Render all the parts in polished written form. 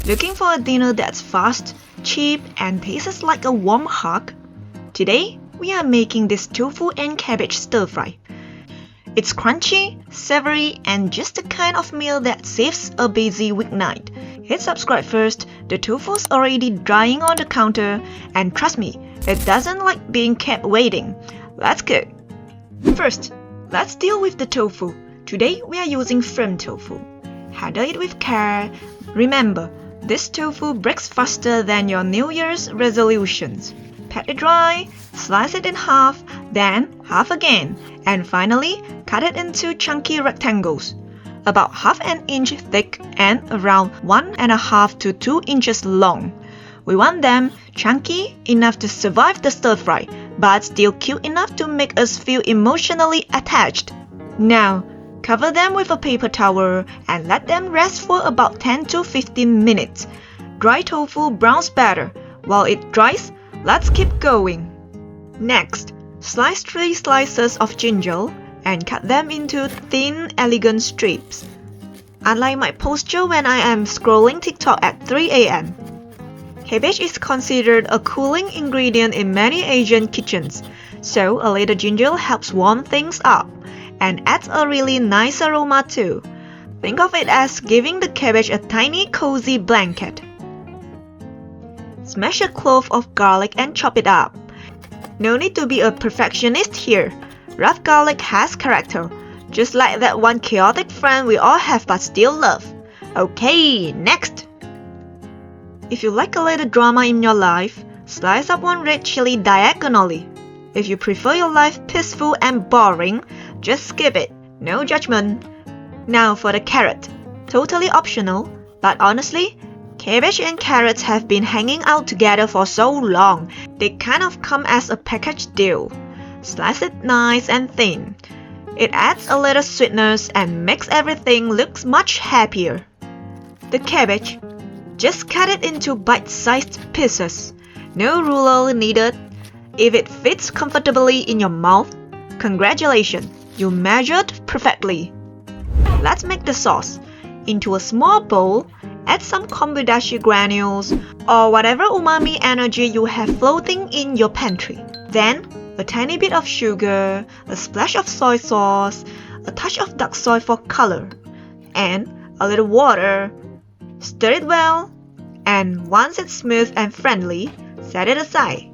Looking for a dinner that's fast, cheap, and tastes like a warm hug? Today, we are making this tofu and cabbage stir-fry. It's crunchy, savory, and just the kind of meal that saves a busy weeknight. Hit subscribe first, the tofu's already drying on the counter, and trust me, it doesn't like being kept waiting. Let's cook! First, let's deal with the tofu. Today, we are using firm tofu. Handle it with care. Remember, this tofu breaks faster than your New Year's resolutions. Pat it dry, slice it in half, then half again, and finally cut it into chunky rectangles, about half an inch thick and around 1.5 to 2 inches long. We want them chunky enough to survive the stir-fry, but still cute enough to make us feel emotionally attached. Now, cover them with a paper towel and let them rest for about 10 to 15 minutes. Dry tofu browns better. While it dries, let's keep going. Next, slice 3 slices of ginger and cut them into thin, elegant strips. Unlike my posture when I am scrolling TikTok at 3 a.m. Cabbage is considered a cooling ingredient in many Asian kitchens, so a little ginger helps warm things up and adds a really nice aroma too. Think of it as giving the cabbage a tiny cozy blanket. Smash a clove of garlic and chop it up. No need to be a perfectionist here. Rough garlic has character, just like that one chaotic friend we all have but still love. Okay, next! If you like a little drama in your life, slice up 1 red chili diagonally. If you prefer your life peaceful and boring, just skip it, no judgment. Now for the carrot. Totally optional, but honestly, cabbage and carrots have been hanging out together for so long, they kind of come as a package deal. Slice it nice and thin. It adds a little sweetness and makes everything look much happier. The cabbage. Just cut it into bite-sized pieces. No ruler needed. If it fits comfortably in your mouth, congratulations, you measured perfectly. Let's make the sauce. Into a small bowl, add some kombudashi granules or whatever umami energy you have floating in your pantry. Then, a tiny bit of sugar, a splash of soy sauce, a touch of dark soy for color, and a little water. Stir it well, and once it's smooth and friendly, set it aside.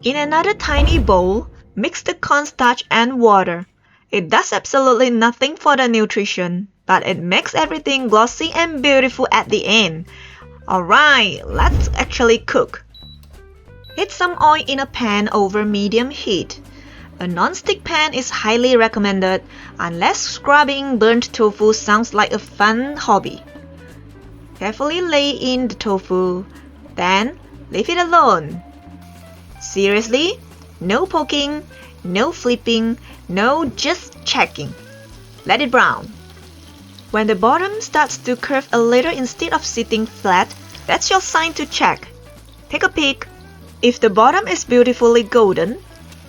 In another tiny bowl, mix the cornstarch and water. It does absolutely nothing for the nutrition, but it makes everything glossy and beautiful at the end. Alright, let's actually cook. Heat some oil in a pan over medium heat. A non-stick pan is highly recommended unless scrubbing burnt tofu sounds like a fun hobby. Carefully lay in the tofu, then leave it alone. Seriously, no poking, no flipping, no just checking. Let it brown. When the bottom starts to curve a little instead of sitting flat, that's your sign to check. Take a peek. If the bottom is beautifully golden,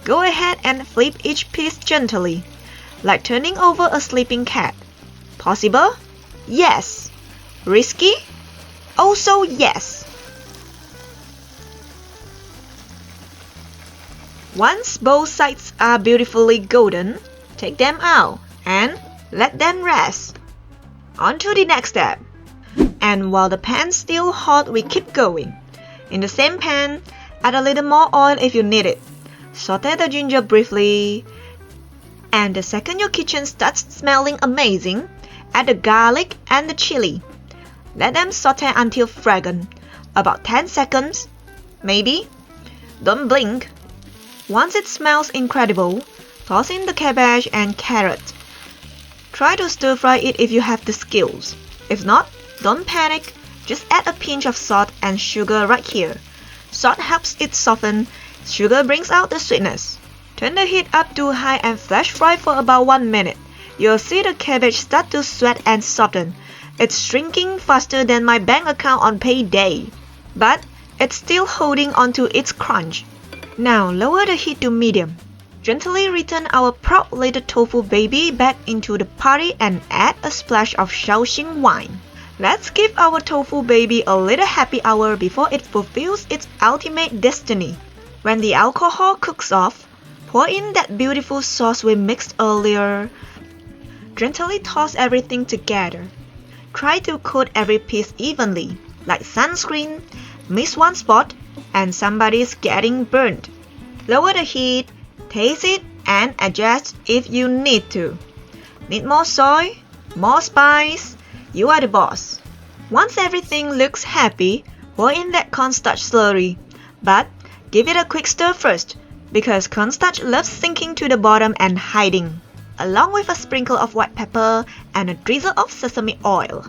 go ahead and flip each piece gently, like turning over a sleeping cat. Possible? Yes. Risky? Also yes. Once both sides are beautifully golden, take them out and let them rest. On to the next step. And while the pan's still hot, we keep going. In the same pan, add a little more oil if you need it. Sauté the ginger briefly. And the second your kitchen starts smelling amazing, add the garlic and the chili. Let them sauté until fragrant. About 10 seconds, maybe. Don't blink. Once it smells incredible, toss in the cabbage and carrot. Try to stir fry it if you have the skills. If not, don't panic. Just add a pinch of salt and sugar right here. Salt helps it soften. Sugar brings out the sweetness. Turn the heat up to high and flash fry for about 1 minute. You'll see the cabbage start to sweat and soften. It's shrinking faster than my bank account on payday. But it's still holding onto its crunch. Now lower the heat to medium. Gently return our proud little tofu baby back into the party and add a splash of Shaoxing wine. Let's give our tofu baby a little happy hour before it fulfills its ultimate destiny. When the alcohol cooks off, pour in that beautiful sauce we mixed earlier. Gently toss everything together. Try to coat every piece evenly, like sunscreen. Miss one spot, and somebody's getting burnt. Lower the heat, taste it, and adjust if you need to. Need more soy? More spice? You are the boss. Once everything looks happy, pour in that cornstarch slurry. But give it a quick stir first, because cornstarch loves sinking to the bottom and hiding, along with a sprinkle of white pepper and a drizzle of sesame oil.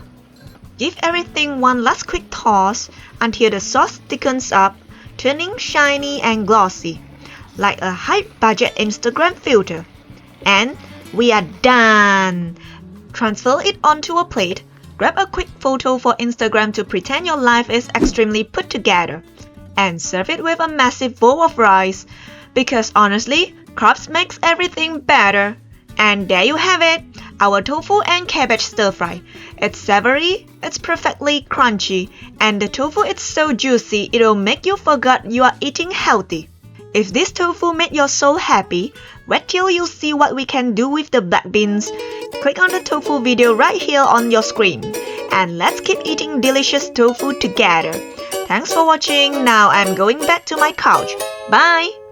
Give everything one last quick toss until the sauce thickens up, turning shiny and glossy, like a high-budget Instagram filter. And we are done! Transfer it onto a plate. Grab a quick photo for Instagram to pretend your life is extremely put together. And serve it with a massive bowl of rice. Because honestly, carbs makes everything better. And there you have it, our tofu and cabbage stir fry. It's savory, it's perfectly crunchy, and the tofu is so juicy it'll make you forget you are eating healthy. If this tofu made your soul happy, wait till you see what we can do with the black beans. Click on the tofu video right here on your screen. And let's keep eating delicious tofu together. Thanks for watching. Now I'm going back to my couch. Bye!